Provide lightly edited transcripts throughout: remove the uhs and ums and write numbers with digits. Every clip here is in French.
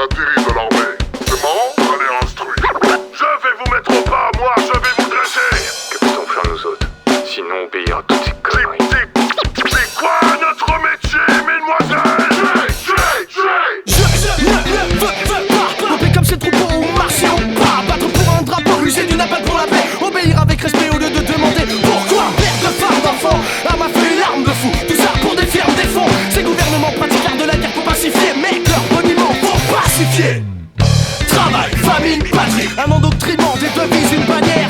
d'intérim de l'armée. C'est marrant, allez instruire. Je vais vous mettre au pas, moi, je vais vous dresser. Que peut-on faire nous autres? Sinon obéir à toutes ces conneries. C'est quoi notre métier, mesdemoiselles? Je ne veux pas popper comme ces troupeaux ou marcher au pas. Battre pour un drapeau, user du napalm pour la paix. Obéir avec respect au lieu de demander pourquoi. Père de femme d'enfant, arme à feu et l'arme de fou. Tout ça pour des firmes, des fonds. Ces gouvernements pratiquent l'art de la guerre pour pacifier. Mais leurs monuments pour pacifier. Travail, famine, patrie. Un endoctrinement, des devises, une bannière.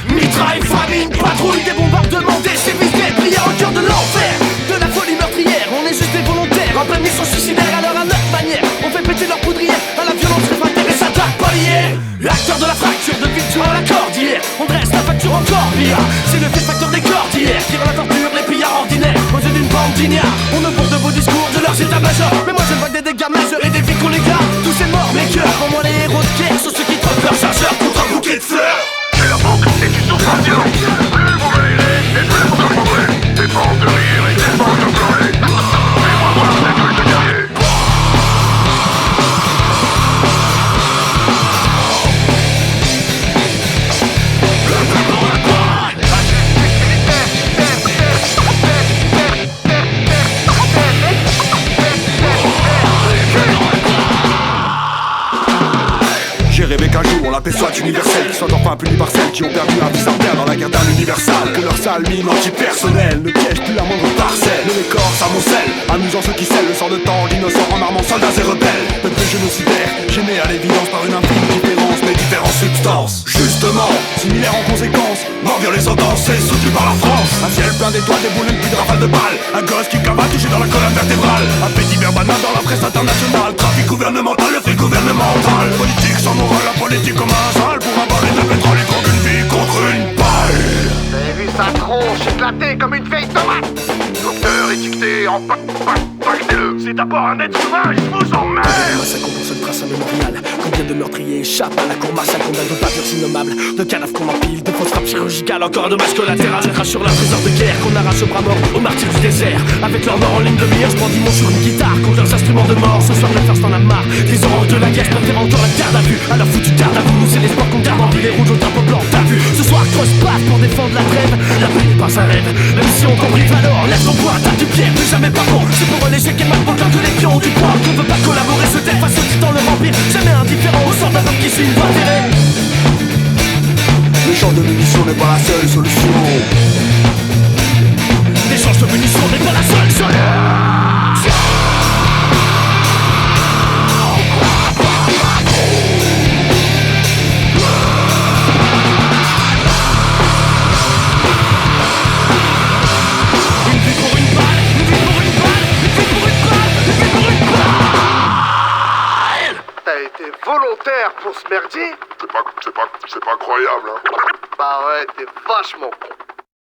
Mitraille, famine, patrouille, des bombardements, des sévices, des prières au cœur de l'enfer. De la folie meurtrière, on est juste des volontaires. En pleine mission suicidaire, alors à notre manière. On fait péter leur poudrière, à la violence réfractaire et s'attaque pas lié. Acteur de la fracture, de victoire à la cordillère. On dresse la facture encore pire. C'est le fait facteur des cordillères qui rend la torture les pillards ordinaires. Aux yeux d'une bande d'ignards, on ne porte de beaux discours de leurs états-majors. Mais moi je vois que des dégâts majeurs et des vies qu'on les garde. Tous ces morts, mes cœurs, pour moi les héros de guerre sont ceux qui troquent leurs chargeurs contre un bouquet de fleurs. J'ai la boucle et tu souffres bien. Plus vous m'aidez et plus vous comprendrez. Des bandes de rire et des bandes de pleurer. Fais-moi voir des trucs de guerrier. J'ai rêvé qu'un jour la paix soit universelle, qu'ils soient enfin punis par celles qui ont perdu un fils terre dans la guerre d'un universal. Que leur sale mine antipersonnelle ne piège plus la moindre parcelle. Mais les corps s'amoncellent, amusant ceux qui scellent le sort de temps d'innocents en armant soldats et rebelles. Peuple génocidaire, gêné à l'évidence par une infime différence, mais différentes substances. Justement, similaires en conséquence, mort les sentences, c'est soutenu par la France. Un ciel plein d'étoiles, des boules, une pluie de rafales de balles. Un gosse qui cava touché dans la colonne vertébrale. Un fait divers banal dans la presse internationale. Trafic gouvernemental, le fric gouvernemental. Politique sans morale, la politique comme un sale. Pour un baril de pétrole et contre une vie, contre une balle. Vous avez vu sa tronche éclatée comme une vieille tomate. Docteur étiqueté en pactez-le. C'est d'abord un être humain, je vous emmerde. Massacre pour seule trace mémoriale. Combien de meurtriers échappent à la cour martiale? Combien de papures innommables, de cadavres qu'on empile, de fausses frappes chirurgicales, encore un dommage collatéral. Je crache sur la trésor de guerre qu'on arrache au bras mort aux martyrs du désert. Avec leur mort en ligne de mire, je brandis mon sur une guitare contre leurs instruments de mort. Ce soir la farce t'en a marre. Des horreurs de la guerre, je préfère encore la garde à vue. À leur foutu garde à vous, nous c'est l'espoir qu'on garde en vie. Les rouges au drapeau blanc, t'as vu? Ce soir creuse passe pour défendre la trêve. La paix n'est pas un rêve, la mission comprise alors. Lève ton poing, tape du pied, plus jamais pas bon. C'est pour l'échec et mal pour que les pions du poids. Qu'on veut pas collaborer, se taire face aux titans, le vampire. Jamais indifférent aux sorts d'un homme qui suit une voie ferrée. L'échange de munitions n'est pas la seule solution. L'échange de munitions n'est pas la seule solution. Une vie pour une balle, une vie pour une balle, une vie pour une balle, une vie pour une balle. T'as été volontaire pour ce merdier? C'est pas croyable, hein. Bah ouais, t'es vachement con.